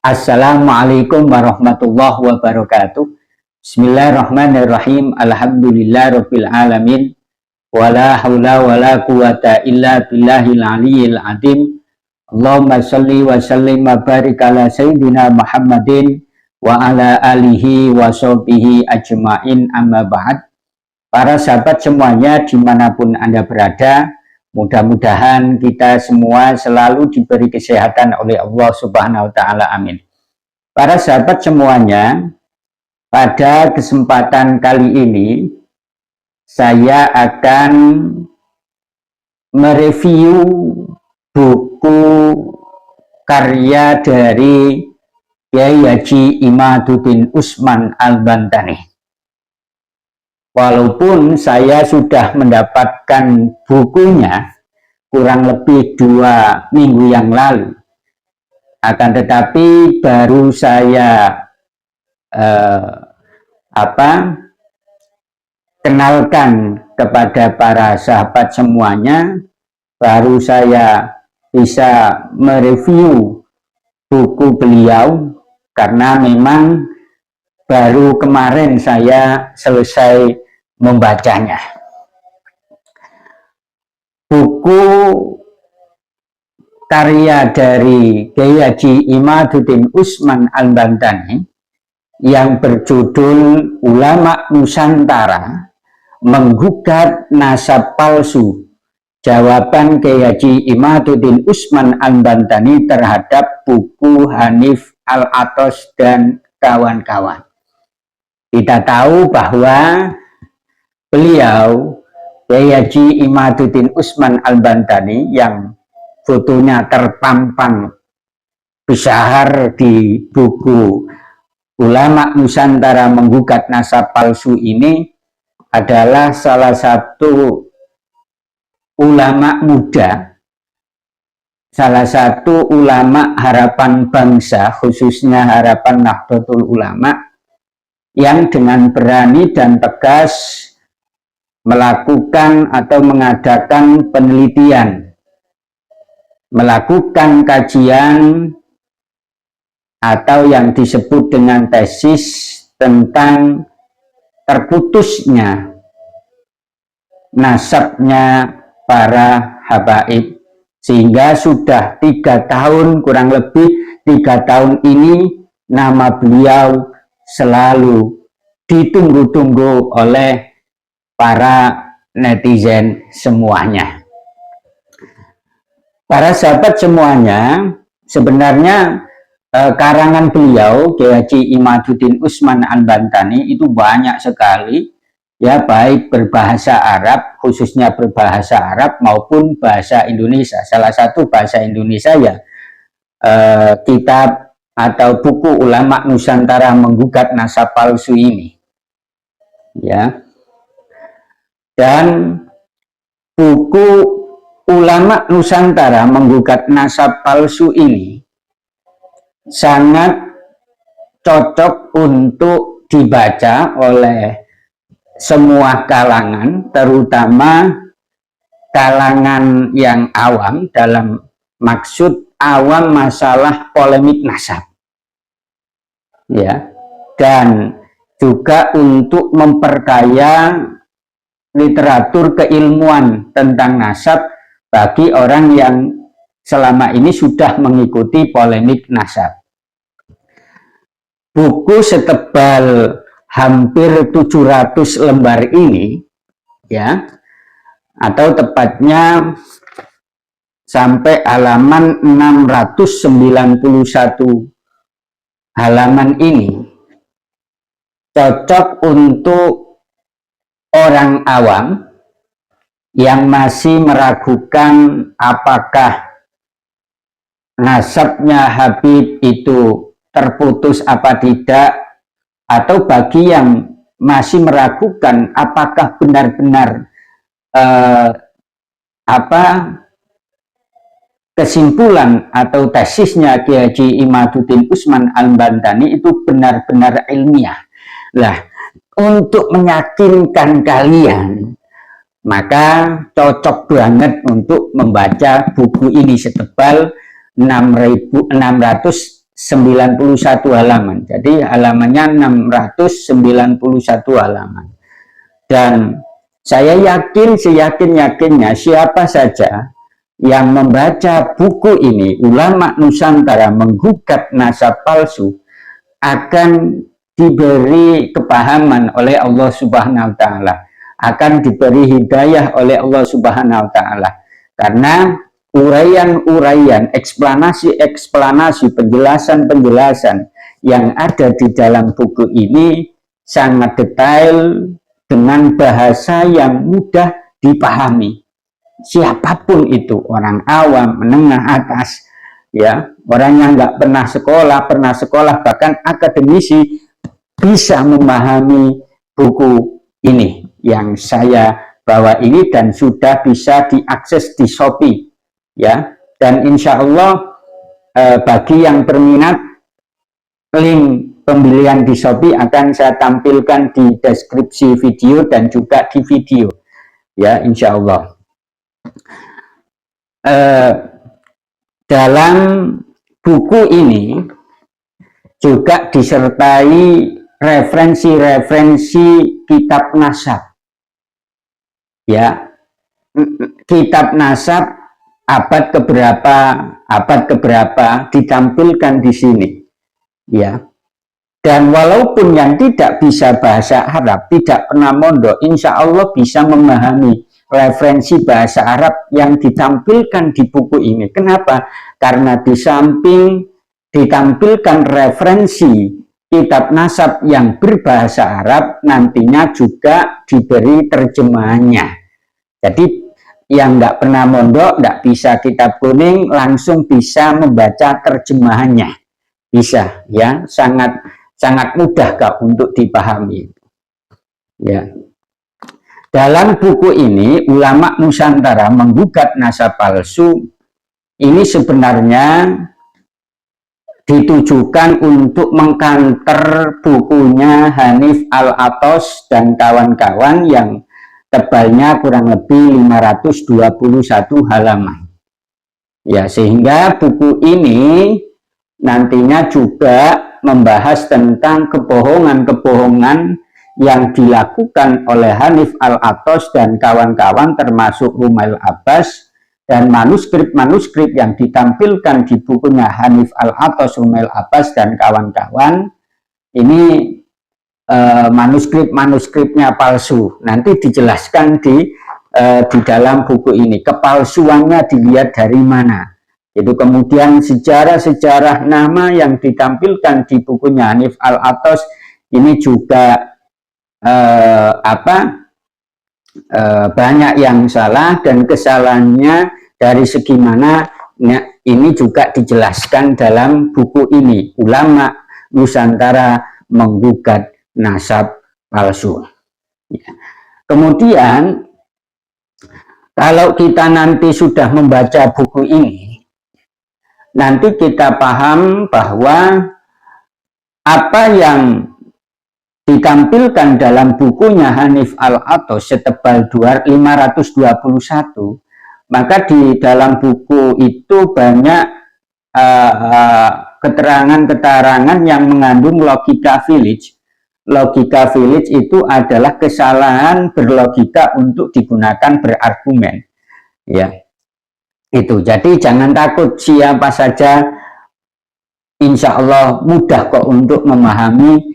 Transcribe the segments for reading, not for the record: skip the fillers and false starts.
Assalamualaikum warahmatullahi wabarakatuh. Bismillahirrahmanirrahim. Alhamdulillahirabbil alamin. Wala haula wala quwata illa billahil aliyyil azim. Allahumma shalli wa sallim wa barik ala sayyidina Muhammadin wa ala alihi wa sahbihi ajmain, amma ba'd. Para sahabat semuanya dimanapun Anda berada, mudah-mudahan kita semua selalu diberi kesehatan oleh Allah Subhanahu wa Ta'ala. Amin. Para sahabat semuanya, pada kesempatan kali ini saya akan mereview buku karya dari Kyai Haji Imaduddin Usman Al-Bantani. Walaupun saya sudah mendapatkan bukunya kurang lebih 2 minggu yang lalu, akan tetapi baru saya kenalkan kepada para sahabat semuanya, baru saya bisa mereview buku beliau, karena memang baru kemarin saya selesai membacanya. Buku karya dari Kyai Haji Imaduddin Usman Al-Bantani yang berjudul Ulama Nusantara Menggugat Nasab Palsu, jawaban Kyai Haji Imaduddin Usman Al-Bantani terhadap buku Hanif Al-Athos dan kawan-kawan. Kita tahu bahwa beliau, Kyai Haji Imaduddin Usman Al-Bantani, yang fotonya terpampang besar di buku Ulama Nusantara Menggugat Nasab Palsu ini, adalah salah satu ulama muda, salah satu ulama harapan bangsa, khususnya harapan Nahdlatul Ulama, yang dengan berani dan tegas melakukan atau mengadakan penelitian, melakukan kajian atau yang disebut dengan tesis tentang terputusnya nasabnya para habaib, sehingga sudah 3 tahun, kurang lebih 3 tahun ini, nama beliau selalu ditunggu-tunggu oleh para netizen semuanya. Para sahabat semuanya, sebenarnya karangan beliau, Kyai Haji Imaduddin Usman Al-Bantani, itu banyak sekali, ya, baik berbahasa Arab, khususnya berbahasa Arab, maupun bahasa Indonesia. Salah satu bahasa Indonesia ya kitab atau buku Ulama Nusantara Menggugat Nasab Palsu ini, ya. Dan buku Ulama Nusantara Menggugat Nasab Palsu ini sangat cocok untuk dibaca oleh semua kalangan, terutama kalangan yang awam, dalam maksud awam masalah polemik nasab, ya, dan juga untuk memperkaya literatur keilmuan tentang nasab bagi orang yang selama ini sudah mengikuti polemik nasab. Buku setebal hampir 700 lembar ini, ya, atau tepatnya sampai halaman 691 halaman ini, cocok untuk orang awam yang masih meragukan apakah nasabnya Habib itu terputus apa tidak, atau bagi yang masih meragukan apakah benar-benar kesimpulan atau tesisnya Kyai Haji Imaduddin Usman Al-Bantani itu benar-benar ilmiah. Lah, untuk meyakinkan kalian, maka cocok banget untuk membaca buku ini setebal 600 halaman. Jadi halamannya 691 halaman. Dan saya yakin, seyakin-yakinnya siapa saja yang membaca buku ini, Ulama Nusantara Menggugat Nasab Palsu, akan diberi kepahaman oleh Allah Subhanahu wa Ta'ala, akan diberi hidayah oleh Allah Subhanahu wa Ta'ala. Karena uraian-uraian, eksplanasi, penjelasan-penjelasan yang ada di dalam buku ini sangat detail dengan bahasa yang mudah dipahami. Siapapun itu, orang awam, menengah atas, ya, orang yang nggak pernah sekolah, bahkan akademisi bisa memahami buku ini yang saya bawa ini dan sudah bisa diakses di Shopee. Ya, dan insya Allah bagi yang berminat, link pembelian di Shopee akan saya tampilkan di deskripsi video dan juga di video, ya, insya Allah. Dalam buku ini juga disertai referensi-referensi kitab nasab, ya, kitab nasab abad keberapa ditampilkan di sini, ya. Dan walaupun yang tidak bisa bahasa Arab, tidak pernah mondok, insya Allah bisa memahami referensi bahasa Arab yang ditampilkan di buku ini. Kenapa? Karena di samping ditampilkan referensi kitab nasab yang berbahasa Arab, nantinya juga diberi terjemahannya. Jadi yang nggak pernah mondok, nggak bisa kitab kuning, langsung bisa membaca terjemahannya, bisa, ya, sangat mudah kak untuk dipahami, ya. Dalam buku ini, Ulama Nusantara Menggugat Nasab Palsu ini sebenarnya ditujukan untuk mengkanter bukunya Hanif Al-Athos dan kawan-kawan yang tebalnya kurang lebih 521 halaman. Ya, sehingga buku ini nantinya juga membahas tentang kebohongan-kebohongan yang dilakukan oleh Hanif Al-Athos dan kawan-kawan, termasuk Rumail Abbas, dan manuskrip-manuskrip yang ditampilkan di bukunya Hanif Al-Athos, Rumail Abbas, dan kawan-kawan. Ini manuskrip-manuskripnya palsu. Nanti dijelaskan di dalam buku ini. Kepalsuannya dilihat dari mana. Itu kemudian sejarah-sejarah nama yang ditampilkan di bukunya Hanif Al-Athos ini juga banyak yang salah, dan kesalahannya dari segi mana, ini juga dijelaskan dalam buku ini, Ulama Nusantara Menggugat Nasab Palsu. Kemudian kalau kita nanti sudah membaca buku ini, nanti kita paham bahwa apa yang ditampilkan dalam bukunya Hanif Al-Athos setebal 521, maka di dalam buku itu banyak keterangan-keterangan yang mengandung logika village. Logika village itu adalah kesalahan berlogika untuk digunakan berargumen, ya. Itu, jadi jangan takut, siapa saja insya Allah mudah kok untuk memahami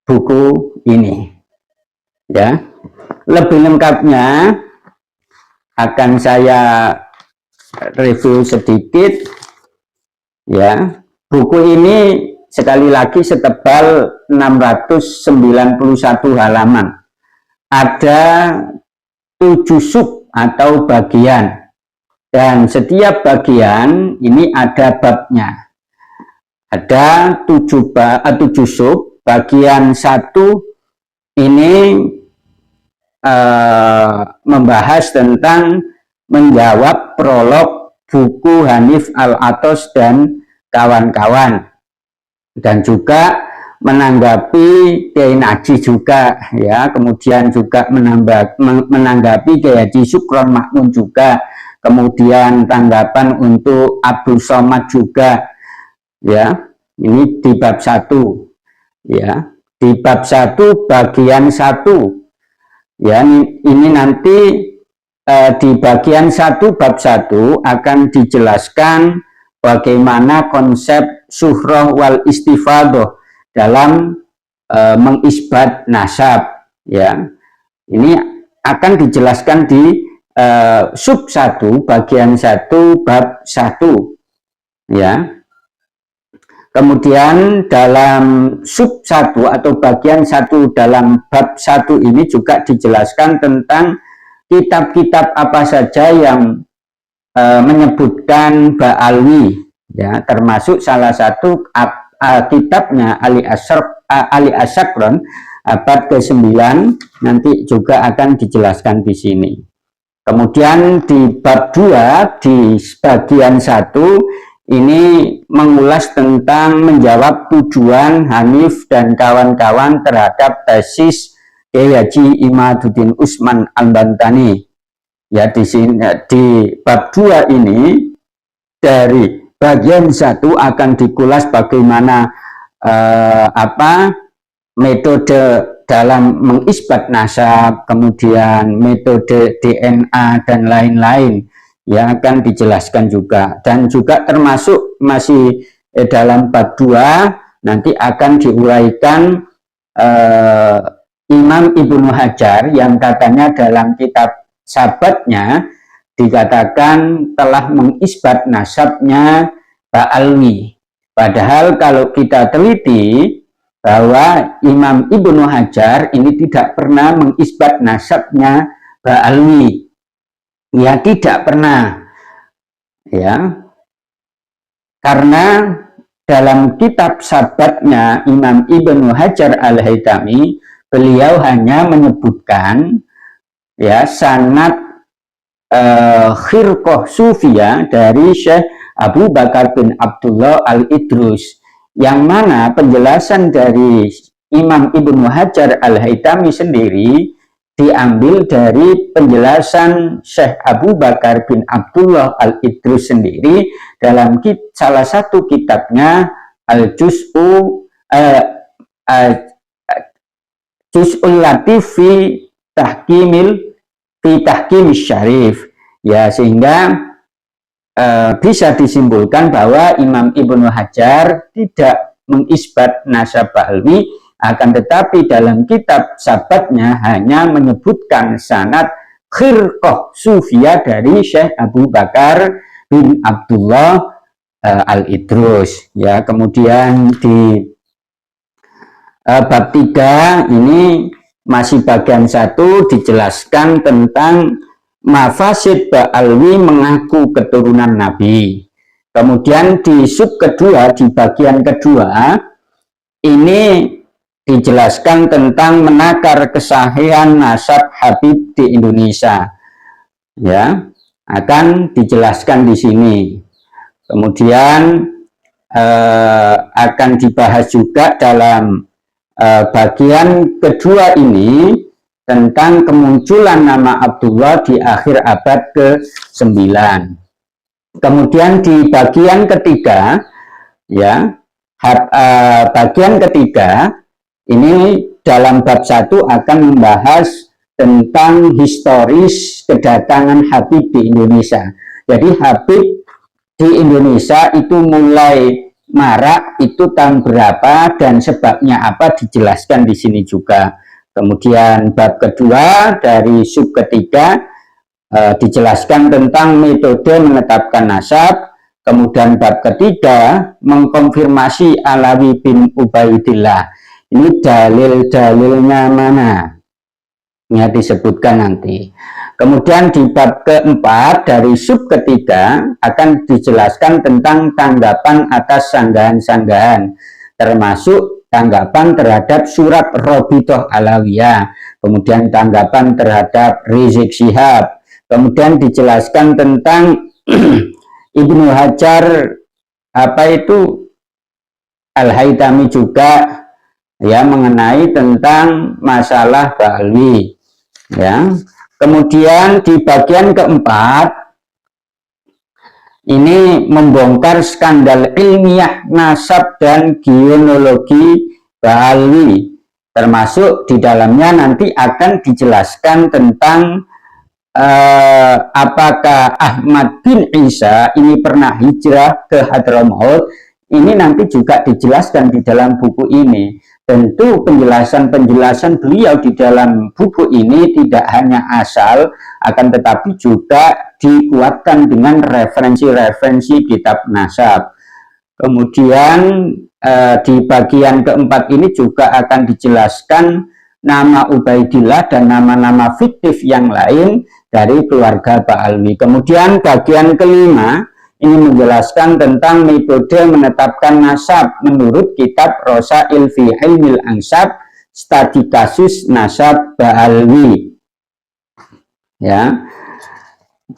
buku ini, ya. Lebih lengkapnya akan saya review sedikit, ya. Buku ini sekali lagi setebal 691 halaman. Ada 7 sub atau bagian, dan setiap bagian ini ada babnya. Ada 7 sub. Bagian 1 ini membahas tentang menjawab prolog buku Hanif Al-Athos dan kawan-kawan, dan juga menanggapi Kiai Naji juga, ya. Kemudian juga menanggapi Kiai Haji Sukron Makmun juga, kemudian tanggapan untuk Abdul Somad juga, ya. Ini di bab 1 ya, di bab 1 bagian 1 ya. Ini nanti di bagian 1 bab 1 akan dijelaskan bagaimana konsep syuhroh wal istifadoh dalam mengisbat nasab ya. Ini akan dijelaskan di sub 1 bagian 1 bab 1 ya. Kemudian dalam sub 1 atau bagian 1 dalam bab 1 ini juga dijelaskan tentang kitab-kitab apa saja yang menyebutkan Ba'alwi ya, termasuk salah satu kitabnya Ali Asyakron abad ke-9 nanti juga akan dijelaskan di sini. Kemudian di bab 2 di bagian 1 ini mengulas tentang menjawab tujuan Hanif dan kawan-kawan terhadap tesis Kiai Haji Imaduddin Usman Al-Bantani. Ya, di sini di bab 2 ini dari bagian 1 akan dikulas bagaimana metode dalam mengisbat nasab, kemudian metode DNA dan lain-lain yang akan dijelaskan juga, dan juga termasuk masih dalam bab 2 nanti akan diuraikan Imam Ibnu Hajar yang katanya dalam kitab sabatnya dikatakan telah mengisbat nasabnya Ba'alwi. Padahal kalau kita teliti bahwa Imam Ibnu Hajar ini tidak pernah mengisbat nasabnya Ba'alwi. Ya, tidak pernah ya, karena dalam kitab sabatnya Imam Ibnu Hajar Al-Haytami beliau hanya menyebutkan ya sanad khirqah sufiyah dari Syekh Abu Bakar bin Abdullah Al-Idrus, yang mana penjelasan dari Imam Ibnu Hajar Al-Haytami sendiri diambil dari penjelasan Syekh Abu Bakar bin Abdullah Al-Idrus sendiri dalam salah satu kitabnya Al-Juz'ul Latif fi Tahkimis Syarif ya, sehingga bisa disimpulkan bahwa Imam Ibnu Hajar tidak mengisbat nasab Ba'alwi, akan tetapi dalam kitab sabatnya hanya menyebutkan sanad khirqah sufiyah dari Syekh Abu Bakar bin Abdullah Al-Idrus ya. Kemudian di bab 3 ini masih bagian 1 dijelaskan tentang mafasid Ba'alwi mengaku keturunan Nabi. Kemudian di sub kedua, di bagian kedua ini dijelaskan tentang menakar kesahihan nasab Habib di Indonesia ya, akan dijelaskan di sini. Kemudian akan dibahas juga dalam bagian kedua ini tentang kemunculan nama Abdullah di akhir abad ke-9. Kemudian di bagian ketiga ya, bagian ketiga ini dalam bab 1 akan membahas tentang historis kedatangan Habib di Indonesia. Jadi Habib di Indonesia itu mulai marak itu tahun berapa dan sebabnya apa dijelaskan di sini juga. Kemudian bab kedua dari sub ketiga dijelaskan tentang metode menetapkan nasab. Kemudian bab ketiga mengkonfirmasi Alawi bin Ubaidillah. Ini dalil-dalilnya mana? Ya, disebutkan nanti. Kemudian di bab keempat dari sub ketiga akan dijelaskan tentang tanggapan atas sanggahan-sanggahan, termasuk tanggapan terhadap surat Robitoh Alawiyah, kemudian tanggapan terhadap Rizik Syihab. Kemudian dijelaskan tentang Ibnu Hajar Al-Haytami juga ya, mengenai tentang masalah Ba'alwi ya. Kemudian di bagian keempat ini membongkar skandal ilmiah nasab dan genealogi Ba'alwi, termasuk di dalamnya nanti akan dijelaskan tentang apakah Ahmad bin Isa ini pernah hijrah ke Hadramaut. Ini nanti juga dijelaskan di dalam buku ini. Tentu penjelasan-penjelasan beliau di dalam buku ini tidak hanya asal, akan tetapi juga dikuatkan dengan referensi-referensi kitab nasab. Kemudian di bagian keempat ini juga akan dijelaskan nama Ubaidillah dan nama-nama fiktif yang lain dari keluarga Ba'alwi. Kemudian bagian kelima ini menjelaskan tentang metode menetapkan nasab menurut kitab Rosail fi Ilmil Ansab, studi kasus nasab Ba'alwi. Ya,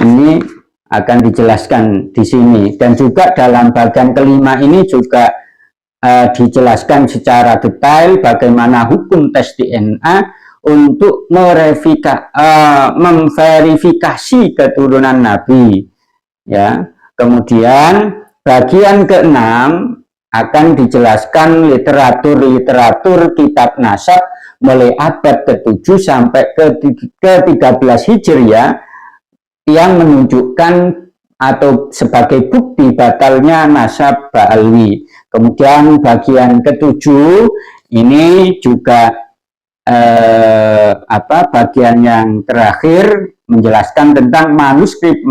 ini akan dijelaskan di sini, dan juga dalam bagian kelima ini juga dijelaskan secara detail bagaimana hukum tes DNA untuk memverifikasi keturunan Nabi. Ya. Kemudian bagian keenam akan dijelaskan literatur kitab nasab mulai abad ke-7 sampai ke-13 Hijriah yang menunjukkan atau sebagai bukti batalnya nasab Ba'alwi. Kemudian bagian ke-7 ini juga bagian yang terakhir menjelaskan tentang manuskrip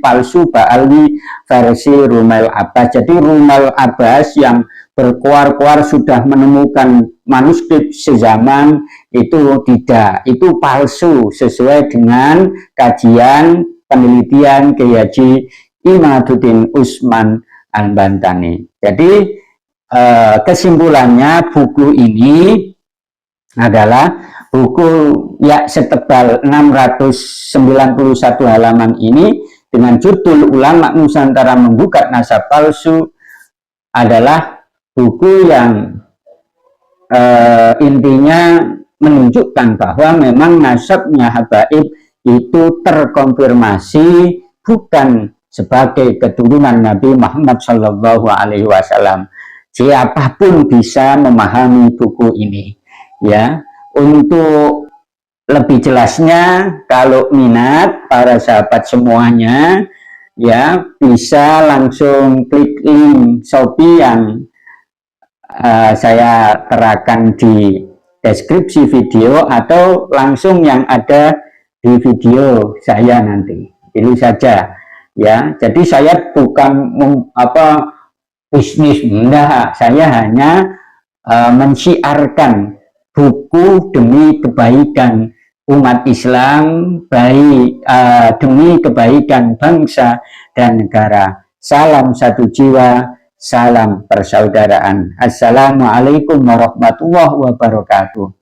palsu Ba'alwi versi Rumail Abbas. Jadi Rumail Abbas yang berkuar-kuar sudah menemukan manuskrip sezaman itu tidak, itu palsu sesuai dengan kajian penelitian Kiai Haji Imaduddin Usman Al-Bantani. Jadi kesimpulannya buku ini adalah buku ya setebal 691 halaman ini dengan judul Ulama Nusantara Membuka Nasab Palsu adalah buku yang intinya menunjukkan bahwa memang nasabnya habaib itu terkonfirmasi bukan sebagai keturunan Nabi Muhammad SAW. Siapapun bisa memahami buku ini. Ya, untuk lebih jelasnya, kalau minat para sahabat semuanya, ya bisa langsung klik link Shopee yang saya terakan di deskripsi video atau langsung yang ada di video saya nanti. Pilih saja, ya. Jadi saya bukan bisnis, enggak. Saya hanya mensiarkan buku demi kebaikan umat Islam, demi kebaikan bangsa dan negara. Salam satu jiwa, salam persaudaraan. Assalamualaikum warahmatullahi wabarakatuh.